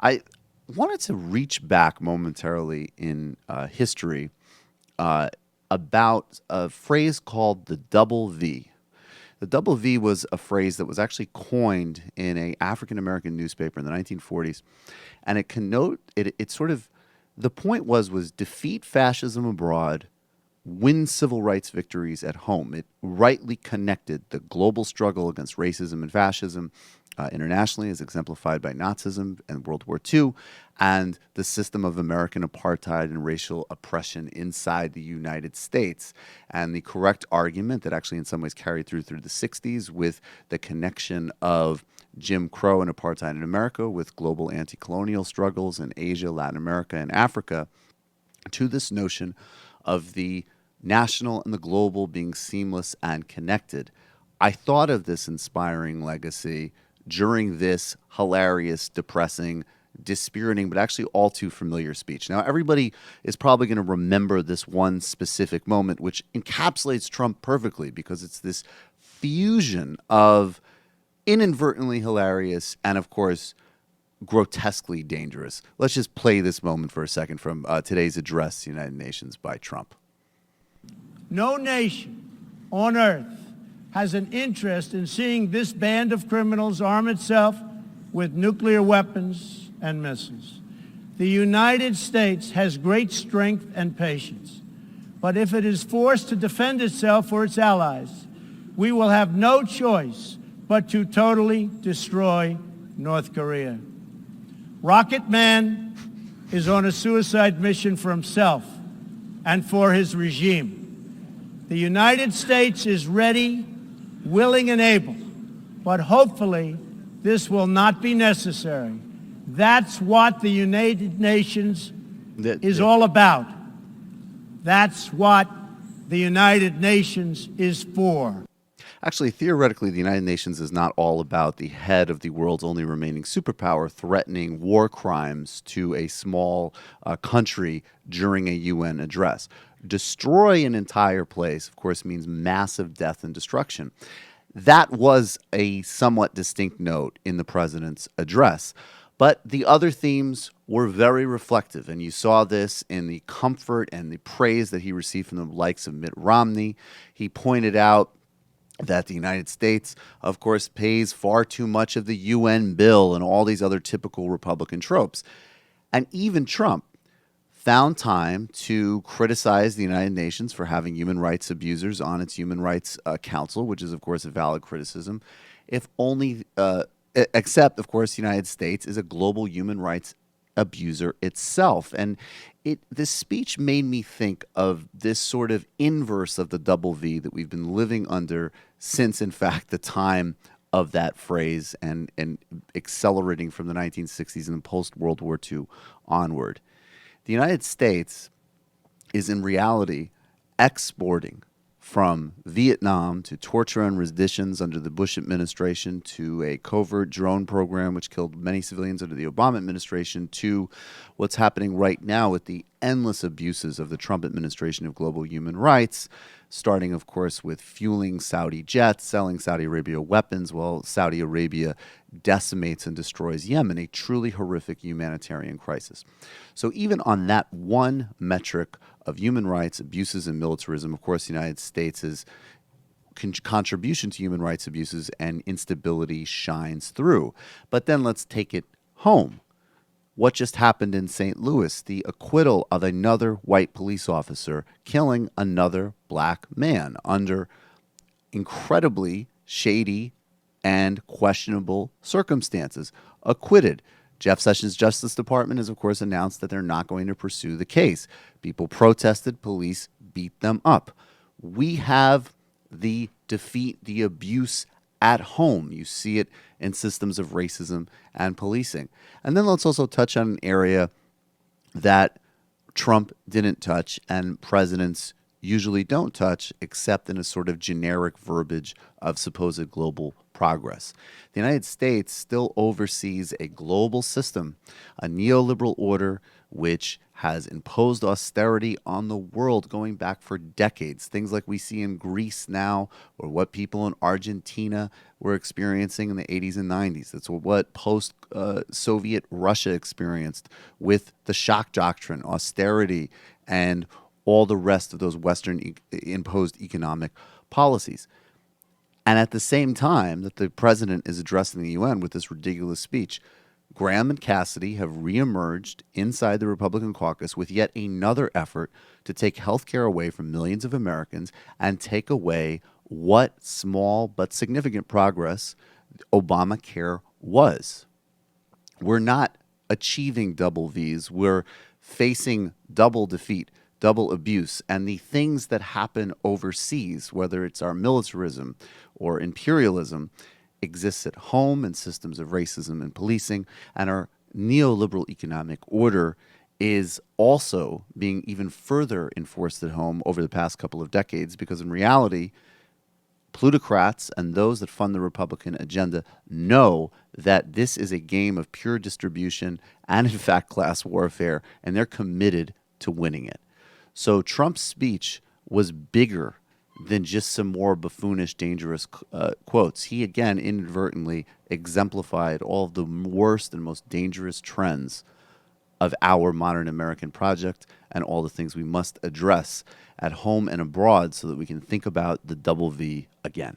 I wanted to reach back momentarily in history uh, about a phrase called the double V. The double V was a phrase that was actually coined in a African American newspaper in the 1940s, and it connote it sort of the point was defeat fascism abroad, win civil rights victories at home. It rightly connected the global struggle against racism and fascism internationally, as exemplified by Nazism and World War II, and the system of American apartheid and racial oppression inside the United States. And the correct argument that actually in some ways carried through the 60s with the connection of Jim Crow and apartheid in America with global anti-colonial struggles in Asia, Latin America, and Africa to this notion of the national and the global being seamless and connected. I thought of this inspiring legacy during this hilarious, depressing, dispiriting, but actually all too familiar speech. Now, everybody is probably going to remember this one specific moment, which encapsulates Trump perfectly because it's this fusion of inadvertently hilarious and, of course, grotesquely dangerous. Let's just play this moment for a second from today's address to the United Nations by Trump. No nation on earth has an interest in seeing this band of criminals arm itself with nuclear weapons and missiles. The United States has great strength and patience, but if it is forced to defend itself or its allies, we will have no choice but to totally destroy North Korea. Rocket Man is on a suicide mission for himself and for his regime. The United States is ready, willing, and able, but hopefully this will not be necessary. That's what the United Nations is all about. That's what the United Nations is for. Actually, theoretically, the United Nations is not all about the head of the world's only remaining superpower threatening war crimes to a small country during a UN address. Destroy an entire place, of course, means massive death and destruction. That was a somewhat distinct note in the president's address. But the other themes were very reflective, and you saw this in the comfort and the praise that he received from the likes of Mitt Romney. He pointed out that the United States, of course, pays far too much of the UN bill and all these other typical Republican tropes. And even Trump found time to criticize the United Nations for having human rights abusers on its Human Rights Council, which is, of course, a valid criticism, if only, except, of course, the United States is a global human rights abuser itself. And this speech made me think of this sort of inverse of the double V that we've been living under since, in fact, the time of that phrase and accelerating from the 1960s and post-World War II onward. The United States is in reality exporting from Vietnam to torture and renditions under the Bush administration to a covert drone program which killed many civilians under the Obama administration to what's happening right now with the endless abuses of the Trump administration of global human rights, starting, of course, with fueling Saudi jets, selling Saudi Arabia weapons while Saudi Arabia decimates and destroys Yemen, a truly horrific humanitarian crisis. So even on that one metric of human rights, abuses, and militarism, of course, the United States' contribution to human rights abuses and instability shines through. But then let's take it home. What just happened in St. Louis? The acquittal of another white police officer killing another black man under incredibly shady and questionable circumstances. Acquitted. Jeff Sessions' Justice Department has, of course, announced that they're not going to pursue the case. People protested. Police beat them up. We have the defeat, the abuse at home. You see it in systems of racism and policing. And then let's also touch on an area that Trump didn't touch and presidents usually don't touch except in a sort of generic verbiage of supposed global progress. The United States still oversees a global system, a neoliberal order which has imposed austerity on the world going back for decades. Things like we see in Greece now, or what people in Argentina were experiencing in the 80s and 90s. That's what post Soviet Russia experienced with the shock doctrine, austerity, and all the rest of those Western imposed economic policies. And at the same time that the president is addressing the UN with this ridiculous speech, Graham and Cassidy have reemerged inside the Republican caucus with yet another effort to take health care away from millions of Americans and take away what small but significant progress Obamacare was. We're not achieving double V's. We're facing double defeat, double abuse, and the things that happen overseas, whether it's our militarism or imperialism, exists at home in systems of racism and policing, and our neoliberal economic order is also being even further enforced at home over the past couple of decades, because in reality, plutocrats and those that fund the Republican agenda know that this is a game of pure distribution and, in fact, class warfare, and they're committed to winning it. So Trump's speech was bigger than just some more buffoonish, dangerous quotes. He, again, inadvertently exemplified all of the worst and most dangerous trends of our modern American project and all the things we must address at home and abroad so that we can think about the double V again.